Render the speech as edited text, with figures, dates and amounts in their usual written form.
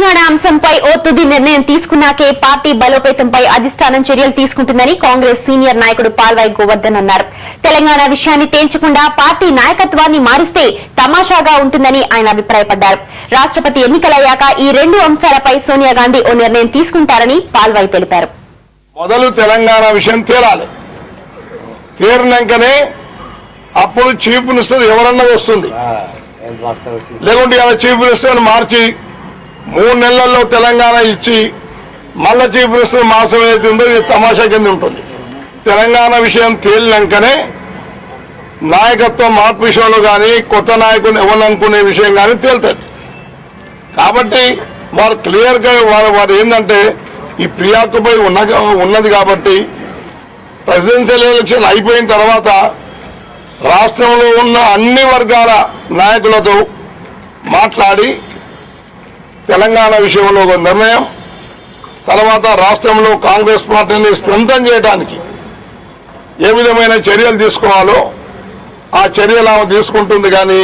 తెలంగాణ అంశంపై ఓ తుది నిర్ణయం తీసుకున్నాకే పార్టీ బలోపేతంపై అధిష్టానం చర్యలు తీసుకుంటుందని కాంగ్రెస్ సీనియర్ నాయకుడు పాల్వాయి గోవర్ధన్ అన్నారు. తెలంగాణ విషయాన్ని తేల్చకుండా పార్టీ నాయకత్వాన్ని మారిస్తే తమాషాగా ఉంటుందని ఆయన అభిప్రాయపడ్డారు. రాష్ట్రపతి ఎన్నికలయ్యాక ఈ 2 అంశాలపై సోనియా గాంధీ ఓ నిర్ణయం తీసుకుంటారని పాల్వాయి తెలిపారు. మొదలు తెలంగాణ విషయం తేలాలి. తేరినాకనే అప్పుడు చీఫ్ మినిస్టర్ ఎవరన్నది వస్తుంది. లేకుంటే ఇలా చీఫ్ మినిస్టర్ మార్చి 3 నెలల్లో తెలంగాణ ఇచ్చి మళ్ళా చీఫ్ మినిస్టర్ మాసం ఏదైతుందో ఇది తమాషా కింద ఉంటుంది. తెలంగాణ విషయం తేలినాకనే నాయకత్వం మార్పు విషయంలో కానీ కొత్త నాయకుని ఎవరనుకునే విషయం కానీ తేలుతుంది. కాబట్టి వారు క్లియర్ గా వారు ఏంటంటే ఈ ప్రియాకుపై ఉన్నది కాబట్టి ప్రెసిడెన్షియల్ ఎలక్షన్ అయిపోయిన తర్వాత రాష్ట్రంలో ఉన్న అన్ని వర్గాల నాయకులతో మాట్లాడి తెలంగాణ విషయంలో ఒక నిర్ణయం, తర్వాత రాష్ట్రంలో కాంగ్రెస్ పార్టీని స్ట్రెంథన్ చేయడానికి ఏ విధమైన చర్యలు తీసుకోవాలో ఆ చర్యలు ఆమె తీసుకుంటుంది. కానీ